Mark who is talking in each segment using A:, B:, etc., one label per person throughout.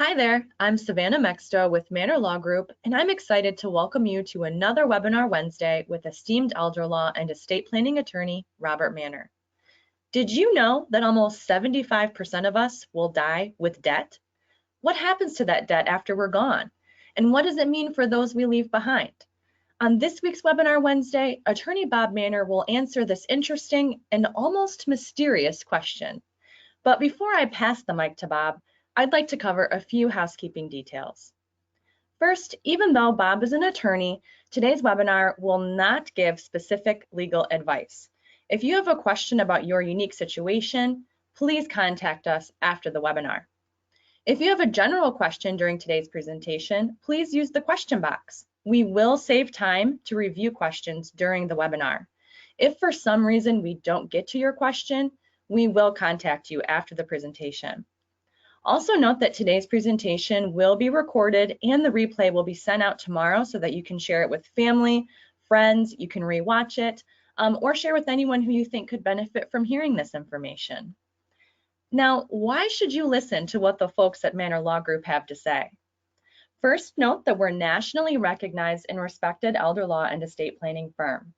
A: Hi there, I'm Savannah Mexto with Mannor Law Group, and I'm excited to welcome you to another webinar Wednesday with esteemed elder law and estate planning attorney, Robert Mannor. Did you know that almost 75% of us will die with debt? What happens to that debt after we're gone? And what does it mean for those we leave behind? On this week's webinar Wednesday, attorney Bob Mannor will answer this interesting and almost mysterious question. But before I pass the mic to Bob, I'd like to cover a few housekeeping details. First, even though Bob is an attorney, today's webinar will not give specific legal advice. If you have a question about your unique situation, please contact us after the webinar. If you have a general question during today's presentation, please use the question box. We will save time to review questions during the webinar. If for some reason we don't get to your question, we will contact you after the presentation. Also note that today's presentation will be recorded and the replay will be sent out tomorrow so that you can share it with family, friends, you can rewatch it, or share with anyone who you think could benefit from hearing this information. Now, why should you listen to what the folks at Mannor Law Group have to say? First, note that we're a nationally recognized and respected elder law and estate planning firm.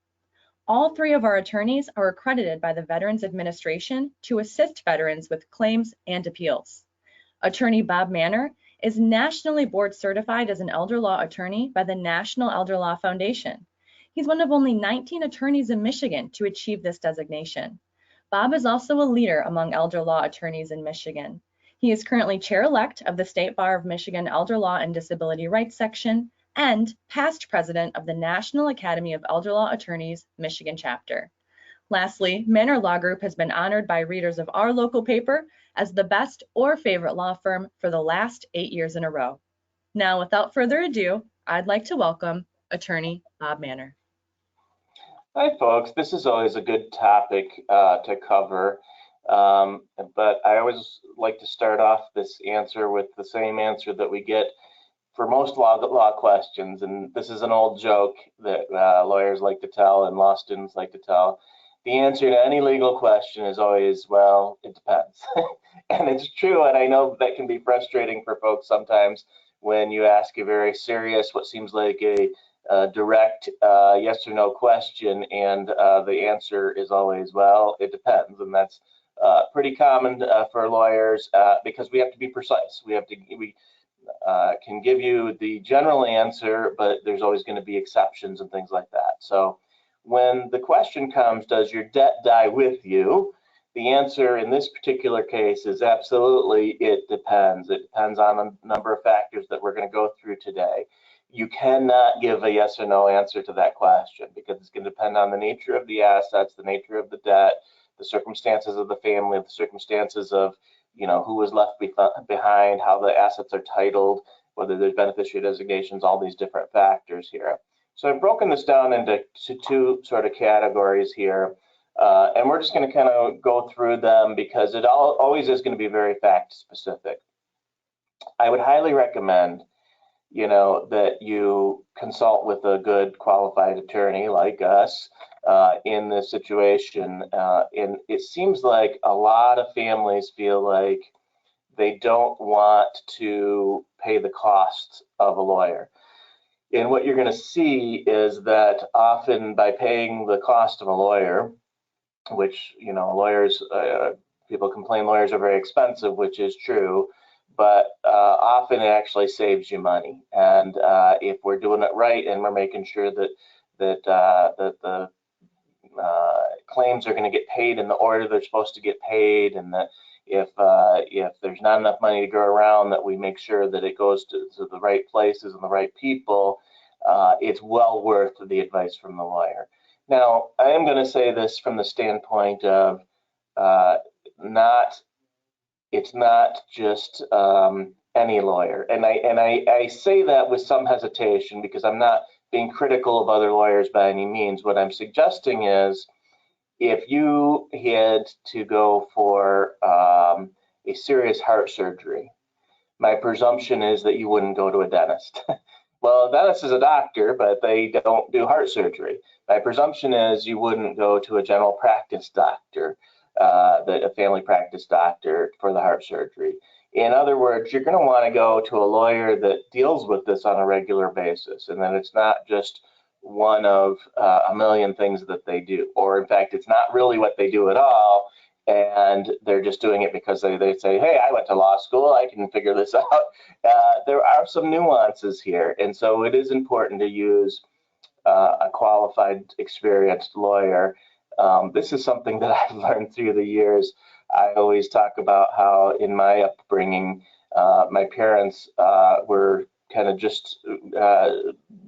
A: All three of our attorneys are accredited by the Veterans Administration to assist veterans with claims and appeals. Attorney Bob Mannor is nationally board certified as an elder law attorney by the National Elder Law Foundation. He's one of only 19 attorneys in Michigan to achieve this designation. Bob is also a leader among elder law attorneys in Michigan. He is currently chair-elect of the State Bar of Michigan Elder Law and Disability Rights Section and past president of the National Academy of Elder Law Attorneys, Michigan chapter. Lastly, Mannor Law Group has been honored by readers of our local paper as the best or favorite law firm for the last 8 years in a row. Now, without further ado, I'd like to welcome attorney Bob Mannor.
B: Hi, folks. This is always a good topic to cover, but I always like to start off this answer with the same answer that we get for most law questions, and this is an old joke that lawyers like to tell and law students like to tell. The answer to any legal question is always, well, it depends. And it's true, and I know that can be frustrating for folks sometimes when you ask a very serious, what seems like a direct yes or no question, and the answer is always, well, it depends. And that's pretty common for lawyers because we have to be precise. We can give you the general answer, but there's always going to be exceptions and things like that. So when the question comes, does your debt die with you? The answer in this particular case is absolutely, it depends. It depends on a number of factors that we're going to go through today. You cannot give a yes or no answer to that question because it's going to depend on the nature of the assets, the nature of the debt, the circumstances of the family, the circumstances of who was left behind, how the assets are titled, whether there's beneficiary designations, all these different factors here. So I've broken this down into two sort of categories here, and we're just going to kind of go through them because it always is going to be very fact specific. I would highly recommend, that you consult with a good qualified attorney like us in this situation. And it seems like a lot of families feel like they don't want to pay the cost of a lawyer. And what you're going to see is that often by paying the cost of a lawyer, which, lawyers, people complain lawyers are very expensive, which is true, but often it actually saves you money. And if we're doing it right and we're making sure that the claims are going to get paid in the order they're supposed to get paid, and that if there's not enough money to go around, that we make sure that it goes to the right places and the right people, it's well worth the advice from the lawyer. Now, I am going to say this from the standpoint of it's not just any lawyer, and I say that with some hesitation because I'm not being critical of other lawyers by any means. What I'm suggesting is, if you had to go for a serious heart surgery, my presumption is that you wouldn't go to a dentist. Well, a dentist is a doctor, but they don't do heart surgery. My presumption is you wouldn't go to a general practice doctor, a family practice doctor for the heart surgery. In other words, you're going to want to go to a lawyer that deals with this on a regular basis, and then it's not just one of a million things that they do, or in fact, it's not really what they do at all, and they're just doing it because they say, hey, I went to law school, I can figure this out. There are some nuances here, and so it is important to use a qualified, experienced lawyer. This is something that I've learned through the years. I always talk about how in my upbringing, my parents were kind of just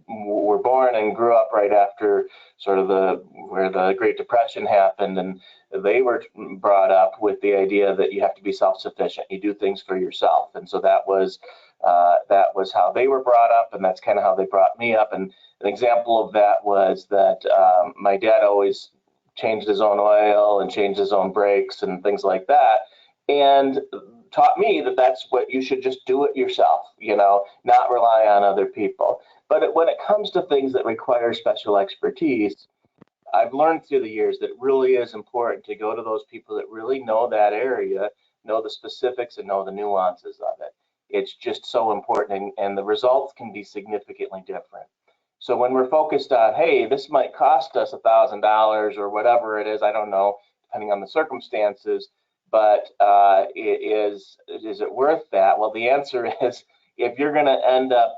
B: were born and grew up right after sort of where the Great Depression happened, and they were brought up with the idea that you have to be self-sufficient. You do things for yourself, and so that was how they were brought up, and that's kind of how they brought me up. And an example of that was that my dad always changed his own oil and changed his own brakes and things like that, and taught me that that's what you should just do it yourself, not rely on other people. But when it comes to things that require special expertise, I've learned through the years that it really is important to go to those people that really know that area, know the specifics, and know the nuances of it. It's just so important, and the results can be significantly different. So when we're focused on, hey, this might cost us $1,000 or whatever it is, I don't know, depending on the circumstances, but is it worth that? Well, the answer is, if you're going to end up,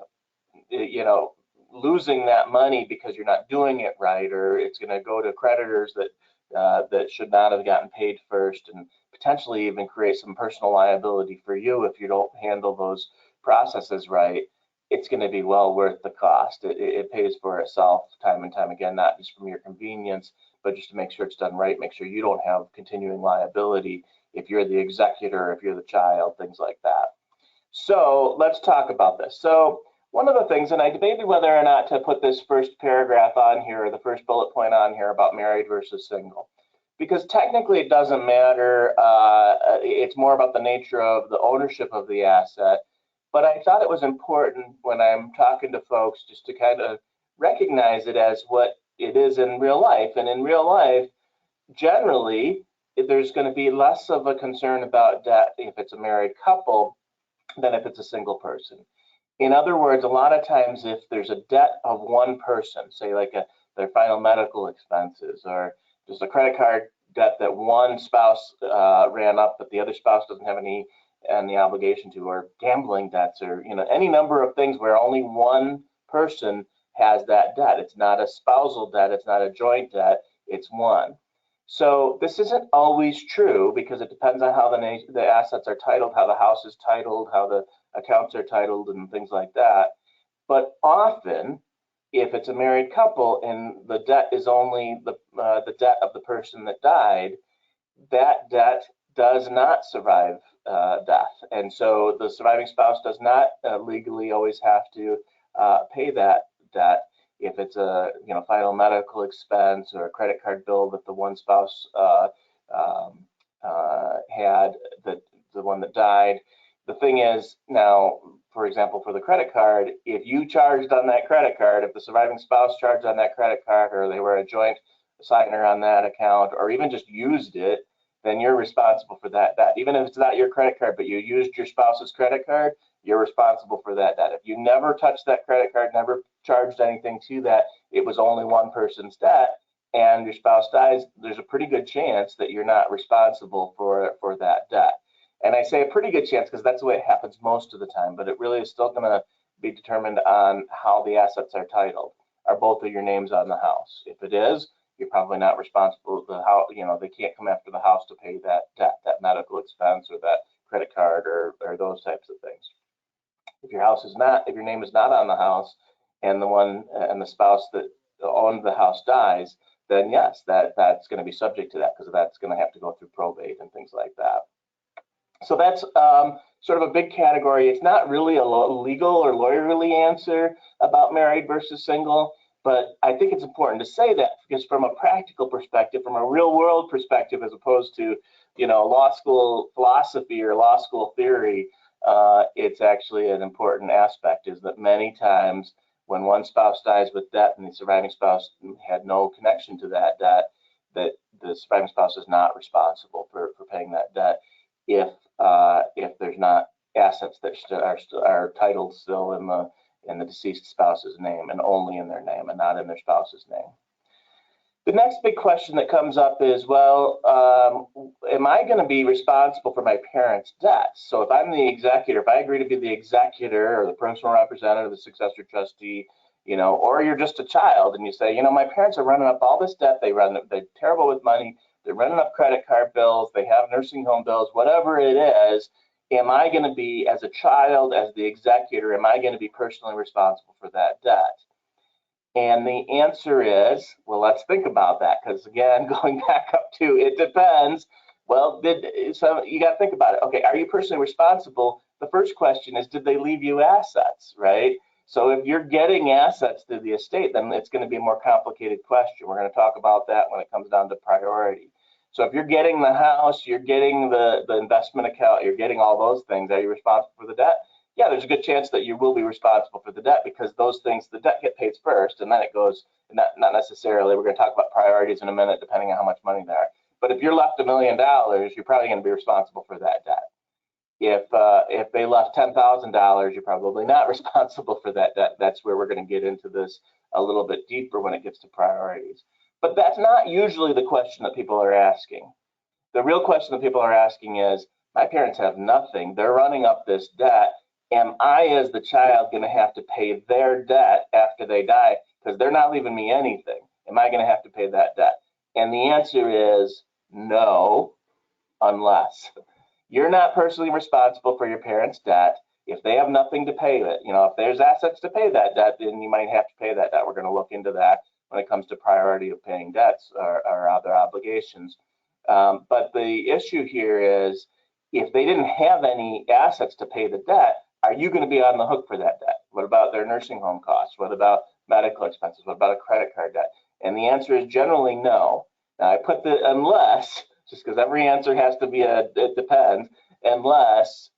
B: losing that money because you're not doing it right, or it's going to go to creditors that should not have gotten paid first, and potentially even create some personal liability for you if you don't handle those processes right, it's going to be well worth the cost. It pays for itself time and time again, not just from your convenience, but just to make sure it's done right, make sure you don't have continuing liability if you're the executor, if you're the child, things like that. So let's talk about this. So one of the things, and I debated whether or not to put this first paragraph on here, or the first bullet point on here about married versus single, because technically it doesn't matter. It's more about the nature of the ownership of the asset. But I thought it was important when I'm talking to folks just to kind of recognize it as what it is in real life. And in real life, generally, there's going to be less of a concern about debt if it's a married couple than if it's a single person. In other words, a lot of times if there's a debt of one person, say like their final medical expenses, or just a credit card debt that one spouse ran up but the other spouse doesn't have any obligation to, or gambling debts, or any number of things where only one person has that debt. It's not a spousal debt, it's not a joint debt, it's one. So this isn't always true, because it depends on how the assets are titled, how the house is titled, how the accounts are titled, and things like that. But often, if it's a married couple and the debt is only the debt of the person that died, that debt does not survive death, and so the surviving spouse does not legally always have to pay that debt. If it's a final medical expense or a credit card bill that the one spouse had, that the one that died. The thing is, now, for example, for the credit card, if you charged on that credit card, if the surviving spouse charged on that credit card, or they were a joint signer on that account, or even just used it, then you're responsible for that debt. Even if it's not your credit card, but you used your spouse's credit card, you're responsible for that debt. If you never touched that credit card, never charged anything to that, it was only one person's debt, and your spouse dies, there's a pretty good chance that you're not responsible for that debt. And I say a pretty good chance because that's the way it happens most of the time, but it really is still going to be determined on how the assets are titled. Are both of your names on the house? If it is, you're probably not responsible. They can't come after the house to pay that debt, that medical expense, or that credit card, or those types of things. If your name is not on the house, and the spouse that owned the house dies, then yes, that's going to be subject to that, because that's going to have to go through probate and things like that. So that's sort of a big category. It's not really a legal or lawyerly answer about married versus single, but I think it's important to say that, because from a practical perspective, from a real world perspective, as opposed to law school philosophy or law school theory, it's actually an important aspect, is that many times when one spouse dies with debt and the surviving spouse had no connection to that debt, that the surviving spouse is not responsible for paying that debt if there's not assets that are titled still in the deceased spouse's name, and only in their name and not in their spouse's name. The next big question that comes up is, well, am I going to be responsible for my parents' debts? So if I'm the executor, if I agree to be the executor or the personal representative, the successor trustee, or you're just a child and you say, my parents are running up all this debt. They're terrible with money. They're running up credit card bills. They have nursing home bills, whatever it is. Am I going to be, as a child, as the executor, am I going to be personally responsible for that debt? And the answer is, well, let's think about that, because again, going back up to it depends. Well, so you got to think about it. Okay, are you personally responsible? The first question is, did they leave you assets, right? So if you're getting assets through the estate, then it's going to be a more complicated question. We're going to talk about that when it comes down to priority. So if you're getting the house, you're getting the investment account, you're getting all those things, are you responsible for the debt? Yeah, there's a good chance that you will be responsible for the debt, because those things, the debt get paid first, and then it goes, not necessarily, we're going to talk about priorities in a minute, depending on how much money there are. But if you're left $1 million, you're probably going to be responsible for that debt. If they left $10,000, you're probably not responsible for that debt. That's where we're going to get into this a little bit deeper when it gets to priorities. But that's not usually the question that people are asking. The real question that people are asking is, my parents have nothing. They're running up this debt. Am I, as the child, going to have to pay their debt after they die? Because they're not leaving me anything. Am I going to have to pay that debt? And the answer is no, unless you're not personally responsible for your parents' debt. If they have nothing to pay it, if there's assets to pay that debt, then you might have to pay that debt. We're going to look into that when it comes to priority of paying debts or other obligations. But the issue here is, if they didn't have any assets to pay the debt, are you going to be on the hook for that debt? What about their nursing home costs? What about medical expenses? What about a credit card debt? And the answer is generally no. Now, I put the unless, just because every answer has to be it depends, unless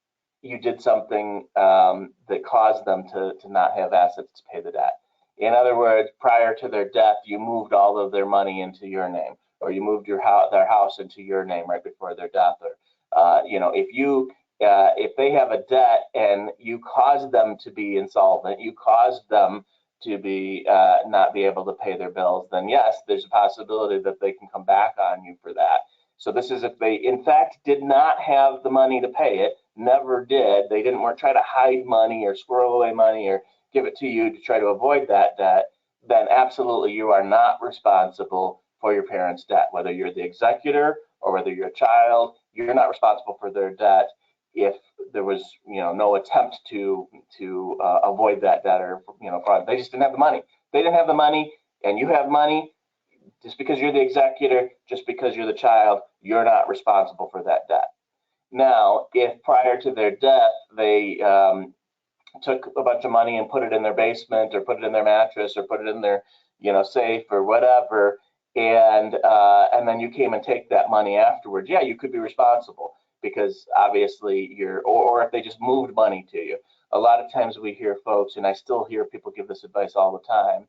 B: you did something that caused them to not have assets to pay the debt. In other words, prior to their death, you moved all of their money into your name, or you moved their house into your name right before their death, or if they have a debt and you caused them to be insolvent, you caused them to be not be able to pay their bills, then yes, there's a possibility that they can come back on you for that. So this is if they in fact did not have the money to pay it, never did, they weren't trying to hide money or squirrel away money or give it to you to try to avoid that debt, then absolutely you are not responsible for your parents' debt. Whether you're the executor or whether you're a child, you're not responsible for their debt if there was no attempt to avoid that debt or fraud. They just didn't have the money. They didn't have the money, and you have money. Just because you're the executor, just because you're the child, you're not responsible for that debt. Now, if prior to their death they took a bunch of money and put it in their basement or put it in their mattress or put it in their safe or whatever, and then you came and take that money afterwards, yeah, you could be responsible, because obviously or if they just moved money to you. A lot of times we hear folks, and I still hear people give this advice all the time,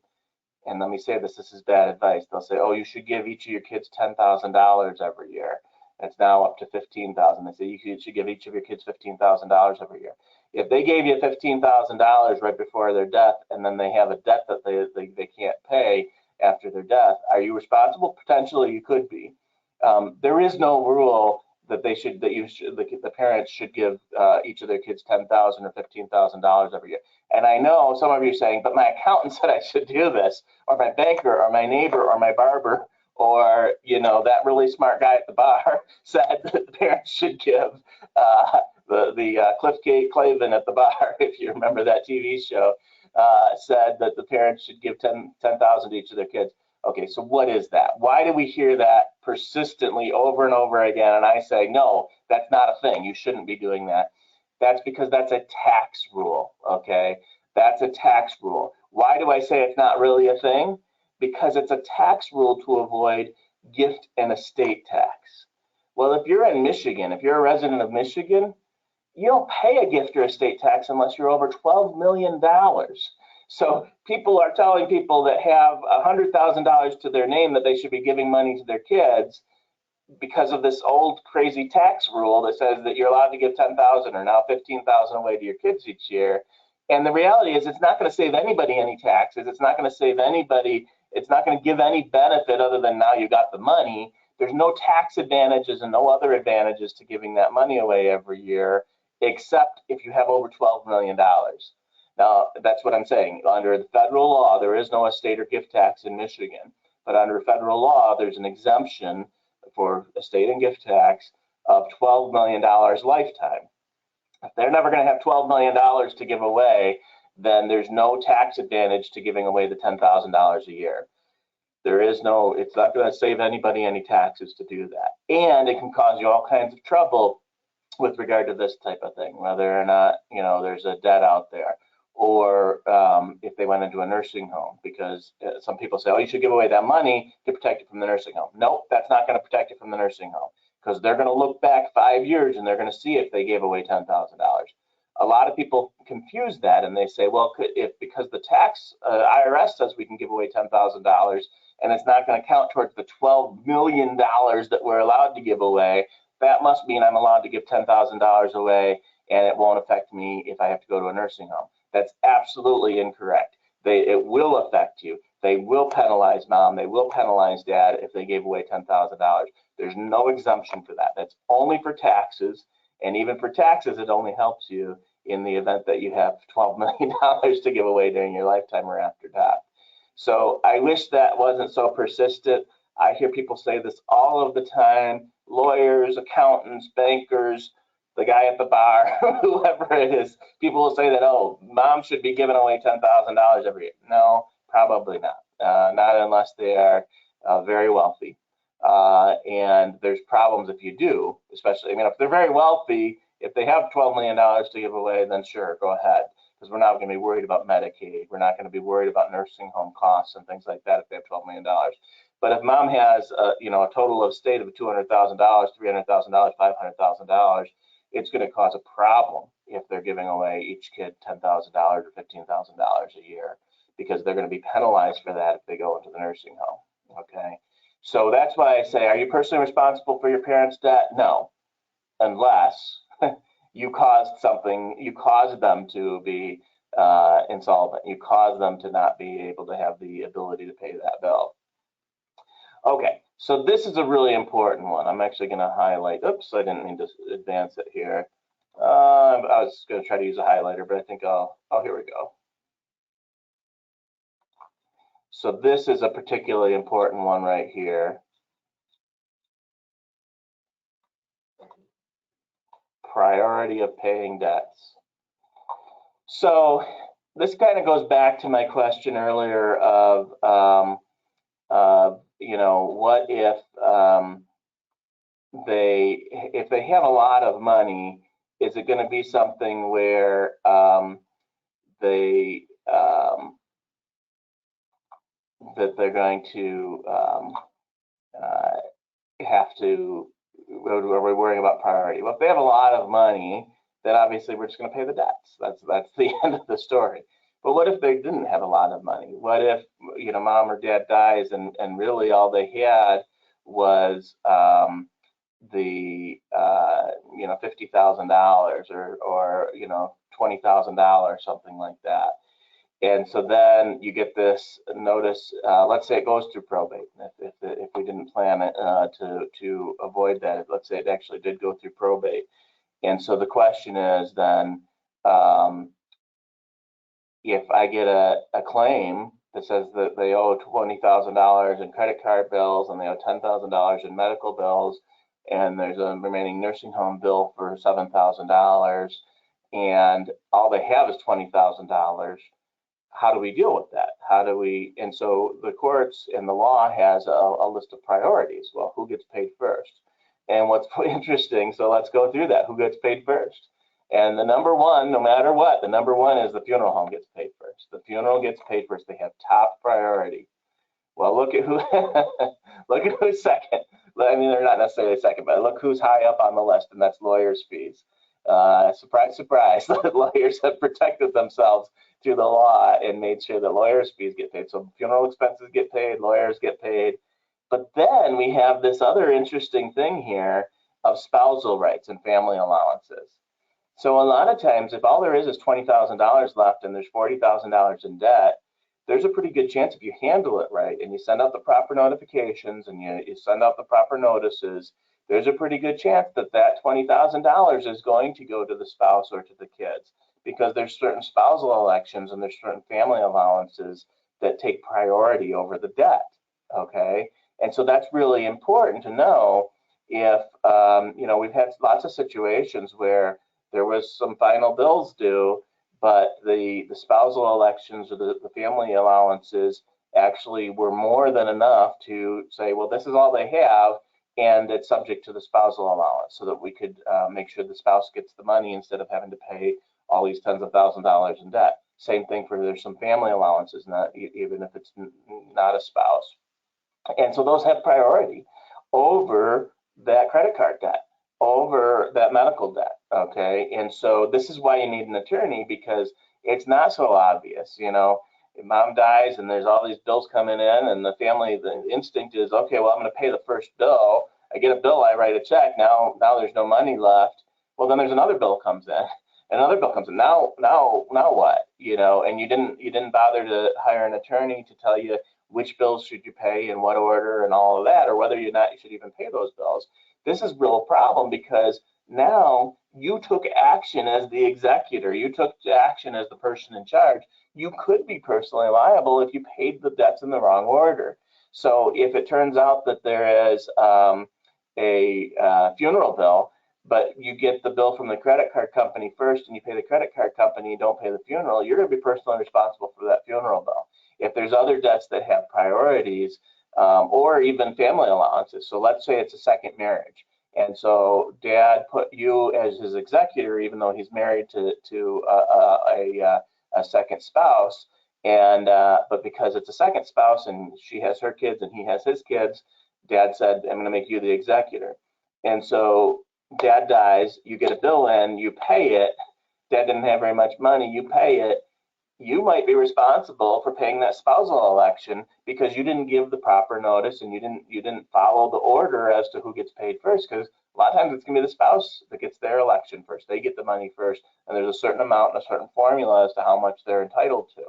B: and let me say this is bad advice. They'll say, oh, you should give each of your kids $10,000 every year. It's now up to $15,000. They say you should give each of your kids $15,000 every year. If they gave you $15,000 right before their death, and then they have a debt that they can't pay after their death, are you responsible? Potentially, you could be. There is no rule that the parents should give each of their kids $10,000 or $15,000 every year. And I know some of you are saying, but my accountant said I should do this, or my banker, or my neighbor, or my barber, or that really smart guy at the bar said that the parents should give Cliff Clavin at the bar, if you remember that TV show, said that the parents should give $10,000 to each of their kids. Okay, so what is that? Why do we hear that persistently over and over again? And I say, no, that's not a thing. You shouldn't be doing that. That's because that's a tax rule, okay? That's a tax rule. Why do I say it's not really a thing? Because it's a tax rule to avoid gift and estate tax. Well, if you're in Michigan, if you're a resident of Michigan, you don't pay a gift or estate tax unless you're over $12 million. So people are telling people that have $100,000 to their name that they should be giving money to their kids. because of this old crazy tax rule that says that you're allowed to give 10,000 or now 15,000 away to your kids each year. And the reality is it's not going to save anybody any taxes. It's not going to save anybody. It's not going to give any benefit other than now you got the money. There's no tax advantages and no other advantages to giving that money away every year, except if you have over $12 million. Now, that's what I'm saying. Under the federal law, there is no estate or gift tax in Michigan. But under federal law, there's an exemption for estate and gift tax of $12 million lifetime. If they're never going to have $12 million to give away, then there's no tax advantage to giving away the $10,000 a year. There is no, it's not going to save anybody any taxes to do that. And it can cause you all kinds of trouble with regard to this type of thing, whether or not, there's a debt out there, or if they went into a nursing home, because some people say, oh, you should give away that money to protect you from the nursing home. Nope, that's not going to protect you from the nursing home, because they're going to look back 5 years and they're going to see if they gave away $10,000. A lot of people confuse that, and they say, well, because the tax IRS says we can give away $10,000 and it's not going to count towards the $12 million that we're allowed to give away, that must mean I'm allowed to give $10,000 away and it won't affect me if I have to go to a nursing home. That's absolutely incorrect. It will affect you. They will penalize mom. They will penalize dad if they gave away $10,000. There's no exemption for that. That's only for taxes. And even for taxes, it only helps you in the event that you have $12 million to give away during your lifetime or after death. So I wish that wasn't so persistent. I hear people say this all of the time. Lawyers, accountants, bankers, the guy at the bar, whoever it is, people will say that, oh, mom should be giving away $10,000 every year. No, probably not. Not unless they are very wealthy. And there's problems if you do, especially, if they're very wealthy, if they have $12 million to give away, then sure, go ahead. Because we're not going to be worried about Medicaid. We're not going to be worried about nursing home costs and things like that if they have $12 million. But if mom has, a total of estate of $200,000, $300,000, $500,000, it's going to cause a problem if they're giving away each kid $10,000 or $15,000 a year, because they're going to be penalized for that if they go into the nursing home. Okay, so that's why I say, are you personally responsible for your parents' debt? No, unless you caused something, you caused them to be insolvent, you caused them to not be able to have the ability to pay that bill. Okay, so this is a really important one. I'm actually going to highlight, oops, I didn't mean to advance it here. I was going to try to use a highlighter, but I think oh, here we go. So this is a particularly important one right here. Priority of paying debts. So this kind of goes back to my question earlier of, what if they have a lot of money, is it going to be something where that they're going to have to, are we worrying about priority? Well, if they have a lot of money, then obviously we're just going to pay the debts. That's the end of the story. But what if they didn't have a lot of money? What if, mom or dad dies and really all they had was the $50,000 or $20,000, something like that. And so then you get this notice, let's say it goes through probate. If we didn't plan it to avoid that, let's say it actually did go through probate. And so the question is then, if I get a claim that says that they owe $20,000 in credit card bills and they owe $10,000 in medical bills, and there's a remaining nursing home bill for $7,000, and all they have is $20,000, how do we deal with that? And so the courts and the law has a list of priorities. Well, who gets paid first? And what's interesting, so let's go through that. Who gets paid first? And the number one, no matter what, the number one is the funeral home gets paid first. The funeral gets paid first. They have top priority. Well, look at who, look at who's second. They're not necessarily second, but look who's high up on the list, and that's lawyers' fees. Surprise, surprise, lawyers have protected themselves through the law and made sure that lawyers' fees get paid. So funeral expenses get paid, lawyers get paid, But then we have this other interesting thing here of spousal rights and family allowances. So a lot of times, if all there is $20,000 left and there's $40,000 in debt, there's a pretty good chance if you handle it right and you send out the proper notifications and you send out the proper notices, there's a pretty good chance that that $20,000 is going to go to the spouse or to the kids, because there's certain spousal elections and there's certain family allowances that take priority over the debt. Okay, and so that's really important to know. If we've had lots of situations where there was some final bills due, but the spousal elections or the family allowances actually were more than enough to say, well, this is all they have, and it's subject to the spousal allowance, so that we could make sure the spouse gets the money instead of having to pay all these tens of thousands of dollars in debt. Same thing for there's some family allowances, not even if it's not a spouse. And so those have priority over that credit card debt, over that medical debt. Okay, and so this is why you need an attorney, because it's not so obvious. If mom dies and there's all these bills coming in, and the instinct is, okay, well, I'm going to pay the first bill. I get a bill, I write a check. Now there's no money left. Well, then there's another bill comes in. Another bill comes in. Now what? And you didn't bother to hire an attorney to tell you which bills should you pay, in what order, and all of that, or whether you should even pay those bills. This is a real problem, because now you took action as the executor. You took action as the person in charge. You could be personally liable if you paid the debts in the wrong order. So if it turns out that there is a funeral bill, but you get the bill from the credit card company first and you pay the credit card company, you don't pay the funeral, you're going to be personally responsible for that funeral bill. If there's other debts that have priorities, or even family allowances. So let's say it's a second marriage, and so dad put you as his executor, even though he's married to a second spouse, and but because it's a second spouse and she has her kids and he has his kids, dad said, I'm going to make you the executor. And so dad dies, you get a bill in, you pay it. Dad didn't have very much money, you pay it. You might be responsible for paying that spousal election because you didn't give the proper notice and you didn't follow the order as to who gets paid first, because a lot of times it's going to be the spouse that gets their election first. They get the money first, and there's a certain amount and a certain formula as to how much they're entitled to.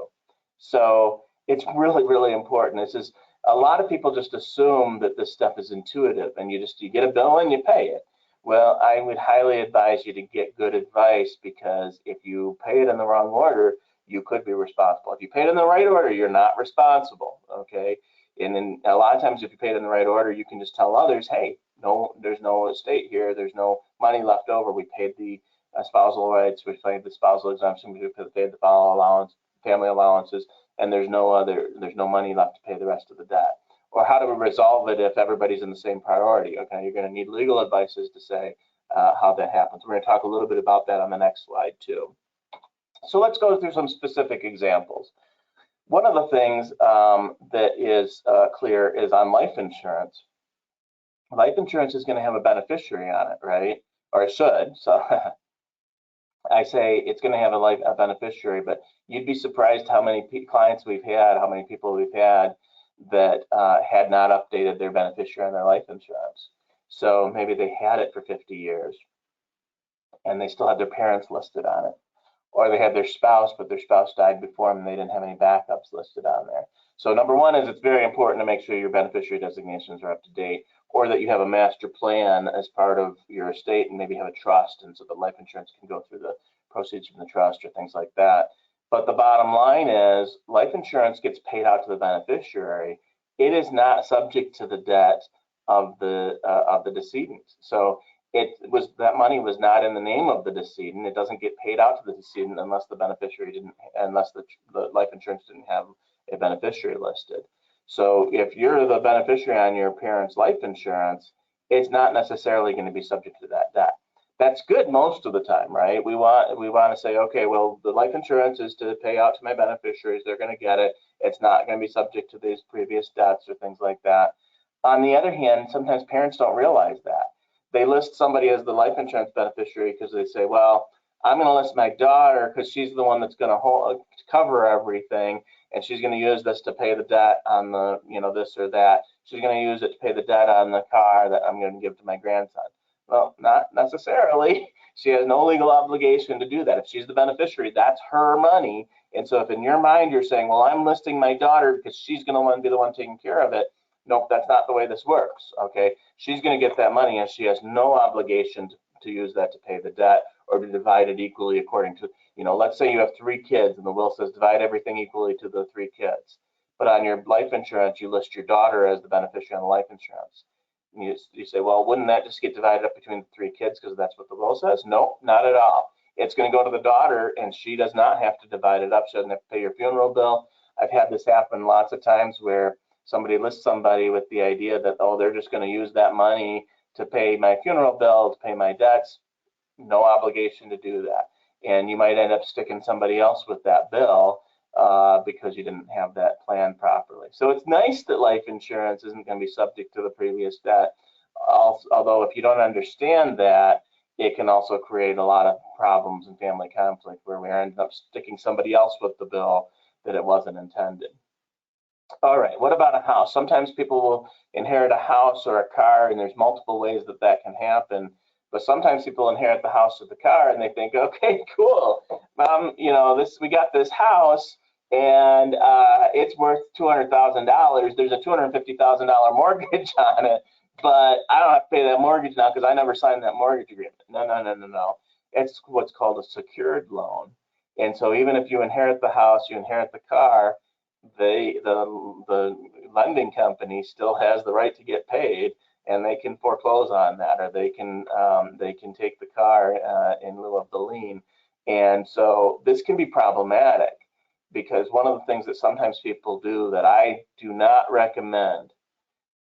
B: So it's really, really important. This is, a lot of people just assume that this stuff is intuitive and you get a bill and you pay it. Well, I would highly advise you to get good advice, because if you pay it in the wrong order, you could be responsible. If you paid in the right order, you're not responsible. Okay, and then a lot of times, if you paid in the right order, you can just tell others, hey, no, there's no estate here, there's no money left over. We paid the spousal rights, we paid the spousal exemption, we paid the family allowances, and there's no money left to pay the rest of the debt. Or how do we resolve it if everybody's in the same priority? Okay, you're going to need legal advices to say how that happens. We're going to talk a little bit about that on the next slide too. So let's go through some specific examples. One of the things that is clear is on life insurance. Life insurance is going to have a beneficiary on it, right? Or it should. So I say it's going to have a beneficiary, but you'd be surprised how many clients we've had, how many people we've had that had not updated their beneficiary on their life insurance. So maybe they had it for 50 years and they still have their parents listed on it. Or they had their spouse, but their spouse died before them and they didn't have any backups listed on there. So number one is, it's very important to make sure your beneficiary designations are up to date, or that you have a master plan as part of your estate and maybe have a trust, and so the life insurance can go through the proceeds from the trust or things like that. But the bottom line is, life insurance gets paid out to the beneficiary. It is not subject to the debt of the decedent. So that money was not in the name of the decedent. It doesn't get paid out to the decedent unless the beneficiary unless the life insurance didn't have a beneficiary listed. So if you're the beneficiary on your parents' life insurance, it's not necessarily going to be subject to that debt. That's good most of the time, right? We want to say, okay, well, the life insurance is to pay out to my beneficiaries. They're going to get it. It's not going to be subject to these previous debts or things like that. On the other hand, sometimes parents don't realize that. They list somebody as the life insurance beneficiary because they say, well, I'm going to list my daughter because she's the one that's going to cover everything, and she's going to use this to pay the debt on the, this or that. she's going to use it to pay the debt on the car that I'm going to give to my grandson. Well, not necessarily. She has no legal obligation to do that. If she's the beneficiary, that's her money. And so if in your mind you're saying, well, I'm listing my daughter because she's going to want to be the one taking care of it, nope, that's not the way this works, okay? She's going to get that money and she has no obligation to use that to pay the debt or to divide it equally according to, let's say you have 3 kids and the will says divide everything equally to the 3 kids. But on your life insurance, you list your daughter as the beneficiary on the life insurance. You say, well, wouldn't that just get divided up between the 3 kids because that's what the will says? No, not at all. It's going to go to the daughter, and she does not have to divide it up. She doesn't have to pay your funeral bill. I've had this happen lots of times where somebody lists somebody with the idea that, oh, they're just going to use that money to pay my funeral bill, to pay my debts. No obligation to do that. And you might end up sticking somebody else with that bill because you didn't have that plan properly. So it's nice that life insurance isn't going to be subject to the previous debt. Although if you don't understand that, it can also create a lot of problems and family conflict where we end up sticking somebody else with the bill that it wasn't intended. All right, what about a house? Sometimes people will inherit a house or a car, and there's multiple ways that that can happen. But sometimes people inherit the house or the car, and they think, okay, cool, we got this house, and it's worth $200,000. There's a $250,000 mortgage on it, but I don't have to pay that mortgage now because I never signed that mortgage agreement. No. It's what's called a secured loan. And so even if you inherit the house, you inherit the car, the lending company still has the right to get paid, and they can foreclose on that, or they can take the car in lieu of the lien. And so this can be problematic because one of the things that sometimes people do that I do not recommend,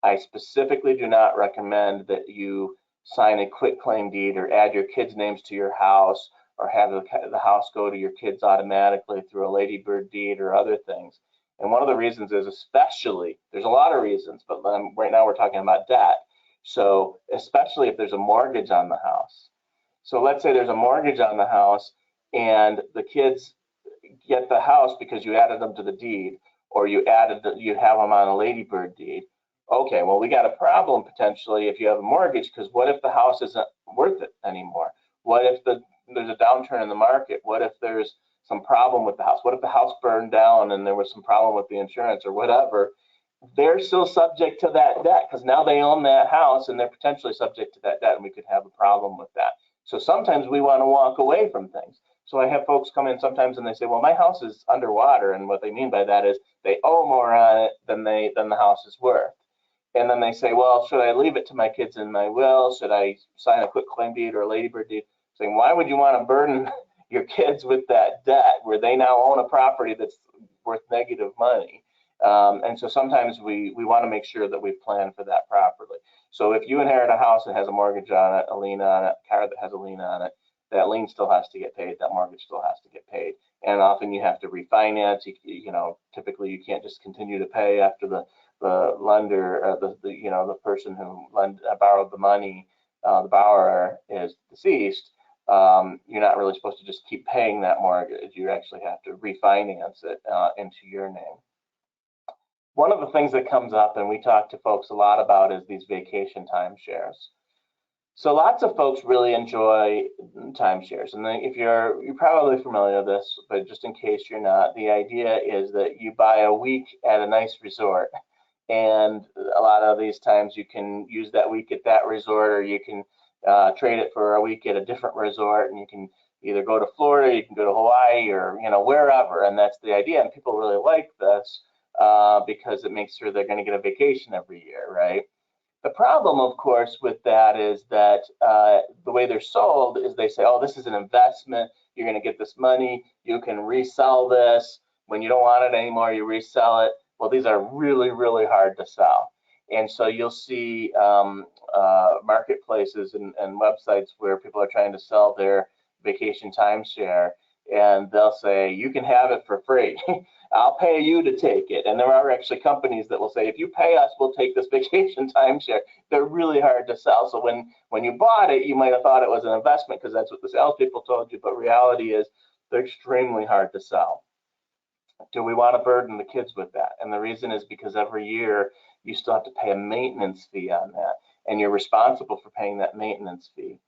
B: I specifically do not recommend that you sign a quitclaim deed or add your kids' names to your house or have the house go to your kids automatically through a ladybird deed or other things. And one of the reasons is especially, there's a lot of reasons, but right now we're talking about debt. So especially if there's a mortgage on the house. So let's say there's a mortgage on the house and the kids get the house because you added them to the deed, or you have them on a ladybird deed. Okay, well, we got a problem potentially if you have a mortgage, because what if the house isn't worth it anymore? What if there's a downturn in the market? What if there's some problem with the house? What if the house burned down and there was some problem with the insurance or whatever? They're still subject to that debt because now they own that house and they're potentially subject to that debt, and we could have a problem with that. So sometimes we want to walk away from things. So I have folks come in sometimes and they say, well, my house is underwater, and what they mean by that is they owe more on it than the house is worth. And then they say, well, should I leave it to my kids in my will? Should I sign a quitclaim deed or a ladybird deed? Saying, why would you want to burden your kids with that debt where they now own a property that's worth negative money? And so sometimes we want to make sure that we've planned for that properly. So if you inherit a house that has a mortgage on it, a lien on it, a car that has a lien on it, that lien still has to get paid, that mortgage still has to get paid. And often you have to refinance. Typically you can't just continue to pay after the lender, the person who borrowed the money, the borrower is deceased. You're not really supposed to just keep paying that mortgage. You actually have to refinance it into your name. One of the things that comes up, and we talk to folks a lot about, is these vacation timeshares. So lots of folks really enjoy timeshares, and if you're probably familiar with this, but just in case you're not, the idea is that you buy a week at a nice resort, and a lot of these times you can use that week at that resort, or you can trade it for a week at a different resort, and you can either go to Florida, you can go to Hawaii, or wherever, and that's the idea. And people really like this because it makes sure they're going to get a vacation every year, right? The problem, of course, with that is that the way they're sold is they say, oh, this is an investment. You're going to get this money. You can resell this. When you don't want it anymore, you resell it. Well, these are really, really hard to sell. And so you'll see marketplaces and websites where people are trying to sell their vacation timeshare, and they'll say, you can have it for free. I'll pay you to take it. And there are actually companies that will say, if you pay us, we'll take this vacation timeshare. They're really hard to sell. So when you bought it, you might have thought it was an investment because that's what the salespeople told you, but reality is they're extremely hard to sell. Do we want to burden the kids with that? And the reason is because every year you still have to pay a maintenance fee on that, and you're responsible for paying that maintenance fee.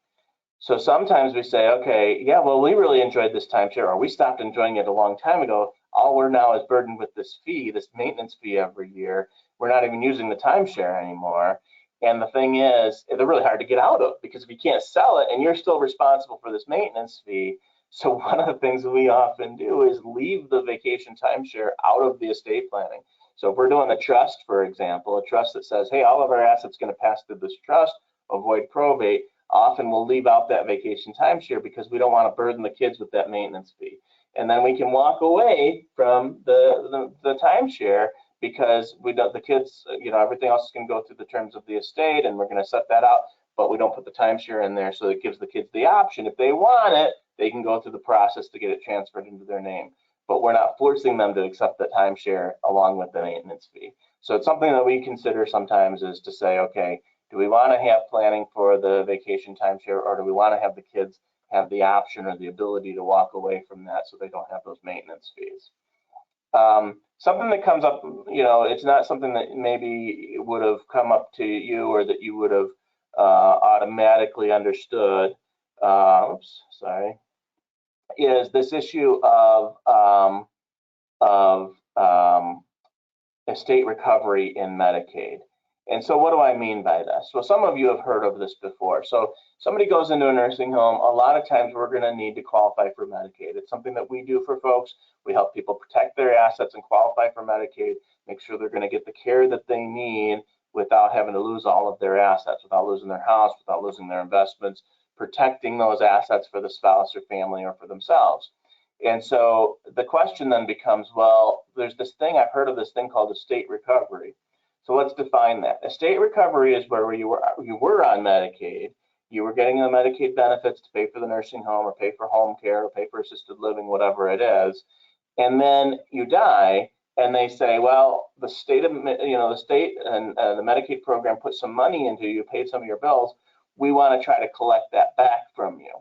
B: So sometimes we say, okay, yeah, well, we really enjoyed this timeshare, or we stopped enjoying it a long time ago. All we're now is burdened with this fee, this maintenance fee every year. We're not even using the timeshare anymore. And the thing is, they're really hard to get out of, because if you can't sell it and you're still responsible for this maintenance fee. So one of the things that we often do is leave the vacation timeshare out of the estate planning. So if we're doing a trust, for example, a trust that says, hey, all of our assets going to pass through this trust, avoid probate, often we'll leave out that vacation timeshare because we don't want to burden the kids with that maintenance fee. And then we can walk away from the timeshare because we don't, the kids, everything else is going to go through the terms of the estate, and we're going to set that out, but we don't put the timeshare in there, so it gives the kids the option. If they want it, they can go through the process to get it transferred into their name. But we're not forcing them to accept the timeshare along with the maintenance fee. So it's something that we consider sometimes, is to say, okay, do we want to have planning for the vacation timeshare, or do we want to have the kids have the option or the ability to walk away from that so they don't have those maintenance fees? Something that comes up, it's not something that maybe would have come up to you or that you would have automatically understood, is this issue of estate recovery in Medicaid. And so what do I mean by this? Well, some of you have heard of this before. So somebody goes into a nursing home, a lot of times we're going to need to qualify for Medicaid. It's something that we do for folks. We help people protect their assets and qualify for Medicaid, make sure they're going to get the care that they need without having to lose all of their assets, without losing their house, without losing their investments, protecting those assets for the spouse or family or for themselves. And so the question then becomes, well, there's this thing, I've heard of this thing called estate recovery. So let's define that. Estate recovery is where you were on Medicaid, you were getting the Medicaid benefits to pay for the nursing home or pay for home care or pay for assisted living, whatever it is, and then you die, and they say, well, the state of, the state and the Medicaid program put some money into you, paid some of your bills. We want to try to collect that back from you.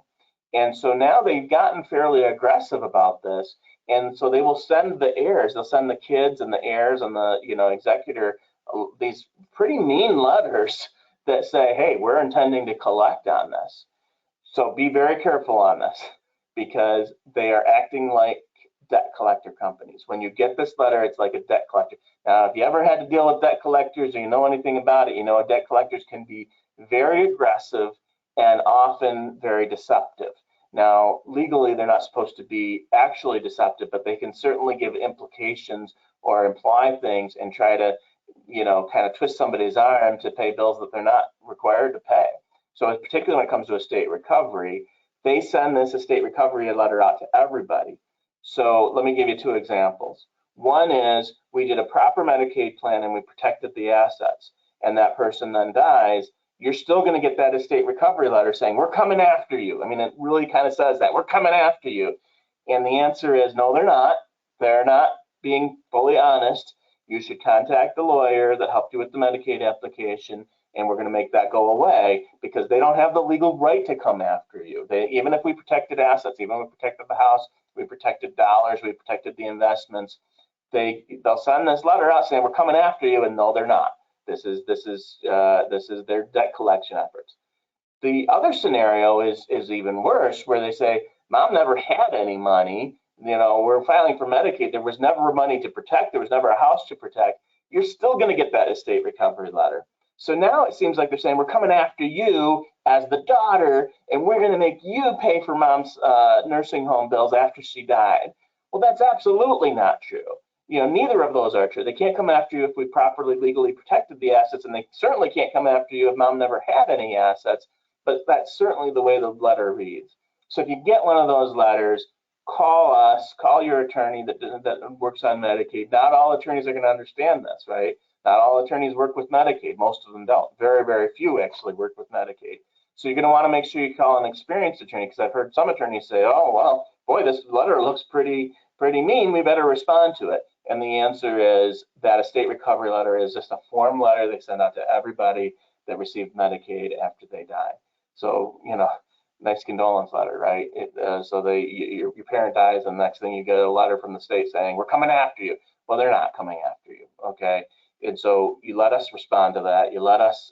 B: And so now they've gotten fairly aggressive about this. And so they will send the heirs, they'll send the kids and the heirs and the executor these pretty mean letters that say, hey, we're intending to collect on this. So be very careful on this, because they are acting like debt collector companies. When you get this letter, it's like a debt collector. Now, if you ever had to deal with debt collectors or you know anything about it, debt collectors can be very aggressive and often very deceptive. Now, legally, they're not supposed to be actually deceptive, but they can certainly give implications or imply things and try to, kind of twist somebody's arm to pay bills that they're not required to pay. So particularly when it comes to estate recovery, they send this estate recovery letter out to everybody. So let me give you two examples. One is, we did a proper Medicaid plan and we protected the assets, and that person then dies. You're still going to get that estate recovery letter saying, we're coming after you. I mean, it really kind of says that, we're coming after you. And the answer is, no, they're not. They're not being fully honest. You should contact the lawyer that helped you with the Medicaid application, and we're going to make that go away, because they don't have the legal right to come after you. Even if we protected assets, even if we protected the house, we protected dollars, we protected the investments, they'll send this letter out saying, we're coming after you, and no, they're not. This is their debt collection efforts. The other scenario is even worse, where they say, mom never had any money. We're filing for Medicaid. There was never money to protect. There was never a house to protect. You're still going to get that estate recovery letter. So now it seems like they're saying, we're coming after you as the daughter, and we're going to make you pay for mom's nursing home bills after she died. Well, that's absolutely not true. Neither of those are true. They can't come after you if we properly legally protected the assets, and they certainly can't come after you if mom never had any assets, but that's certainly the way the letter reads. So if you get one of those letters, call us, call your attorney that works on Medicaid. Not all attorneys are going to understand this, right? Not all attorneys work with Medicaid. Most of them don't. Very, very few actually work with Medicaid. So you're going to want to make sure you call an experienced attorney, because I've heard some attorneys say, oh, well, boy, this letter looks pretty mean. We better respond to it. And the answer is that estate recovery letter is just a form letter they send out to everybody that received Medicaid after they die. So, nice condolence letter, right? Your parent dies, and the next thing you get a letter from the state saying, we're coming after you. Well, they're not coming after you, okay? And so you let us respond to that. You let us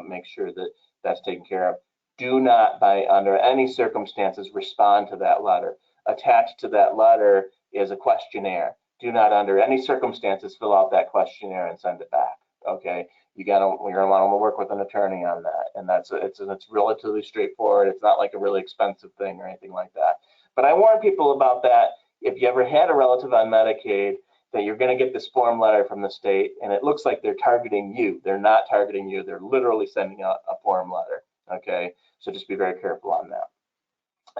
B: make sure that that's taken care of. Do not, by under any circumstances, respond to that letter. Attached to that letter is a questionnaire. Do not, under any circumstances, fill out that questionnaire and send it back. Okay, you're gonna want to work with an attorney on that, and it's relatively straightforward. It's not like a really expensive thing or anything like that. But I warn people about that. If you ever had a relative on Medicaid, that you're going to get this form letter from the state, and it looks like they're targeting you. They're not targeting you. They're literally sending out a form letter. Okay, so just be very careful on that.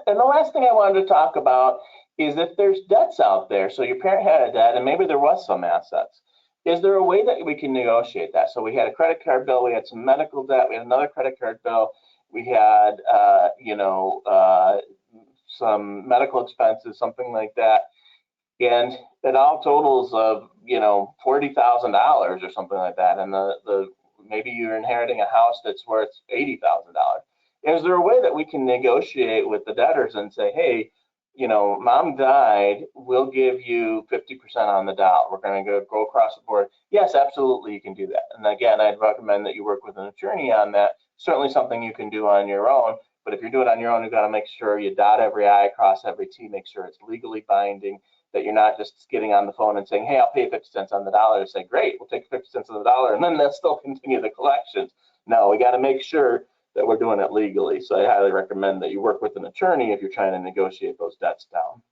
B: And the last thing I wanted to talk about is if there's debts out there. So your parent had a debt, and maybe there was some assets. Is there a way that we can negotiate that? So we had a credit card bill, we had some medical debt, we had another credit card bill, we had, some medical expenses, something like that. And it all totals of, $40,000 or something like that. And maybe you're inheriting a house that's worth $80,000. Is there a way that we can negotiate with the debtors and say, hey, mom died, we'll give you 50% on the dollar. We're going to go across the board. Yes, absolutely, you can do that. And again, I'd recommend that you work with an attorney on that. Certainly something you can do on your own. But if you're doing it on your own, you've got to make sure you dot every I, cross every T, make sure it's legally binding, that you're not just getting on the phone and saying, hey, I'll pay 50 cents on the dollar. Say, great, we'll take 50 cents on the dollar, and then they'll still continue the collections. No, we got to make sure that we're doing it legally. So I highly recommend that you work with an attorney if you're trying to negotiate those debts down.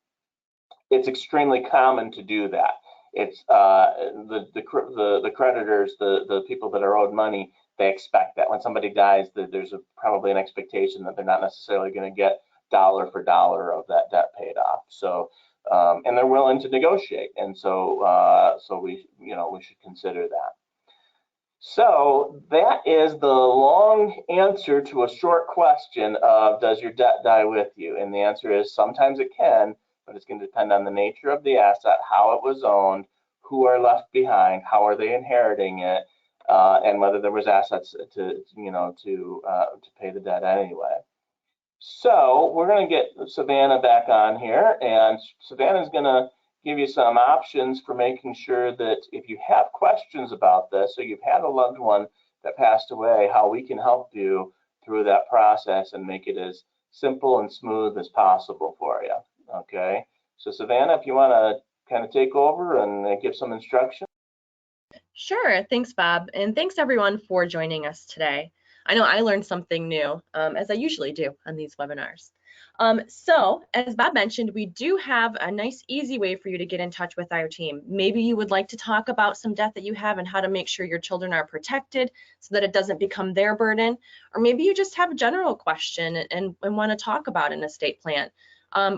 B: It's extremely common to do that. It's the creditors, the people that are owed money, they expect that when somebody dies, that there's probably an expectation that they're not necessarily going to get dollar for dollar of that debt paid off. So and they're willing to negotiate, and so we should consider that. So that is the long answer to a short question of, does your debt die with you? And the answer is sometimes it can, but it's going to depend on the nature of the asset, how it was owned, who are left behind, how are they inheriting it, and whether there was assets to pay the debt anyway. So we're going to get Savannah back on here, and Savannah is going to give you some options for making sure that if you have questions about this, or you've had a loved one that passed away, how we can help you through that process and make it as simple and smooth as possible for you. Okay, so Savannah, if you want to kind of take over and give some instruction.
A: Sure, thanks, Bob, and thanks everyone for joining us today. I know I learned something new, as I usually do on these webinars. So, as Bob mentioned, we do have a nice, easy way for you to get in touch with our team. Maybe you would like to talk about some debt that you have and how to make sure your children are protected so that it doesn't become their burden. Or maybe you just have a general question and want to talk about an estate plan.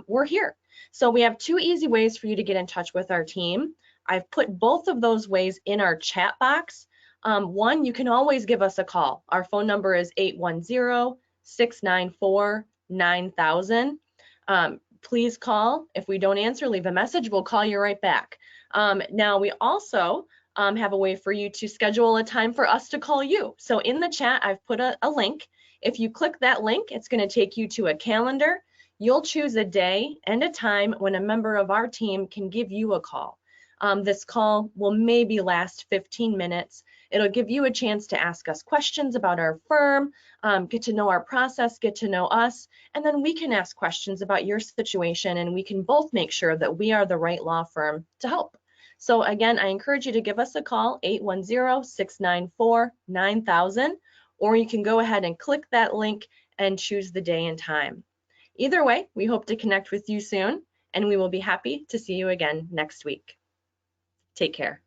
A: We're here. So we have two easy ways for you to get in touch with our team. I've put both of those ways in our chat box. One, you can always give us a call. Our phone number is 810-694-9000. Please call. If we don't answer, leave a message. We'll call you right back. Now, we also have a way for you to schedule a time for us to call you. So in the chat, I've put a link. If you click that link, it's going to take you to a calendar. You'll choose a day and a time when a member of our team can give you a call. This call will maybe last 15 minutes. It'll give you a chance to ask us questions about our firm, get to know our process, get to know us, and then we can ask questions about your situation, and we can both make sure that we are the right law firm to help. So again, I encourage you to give us a call, 810-694-9000, or you can go ahead and click that link and choose the day and time. Either way, we hope to connect with you soon, and we will be happy to see you again next week. Take care.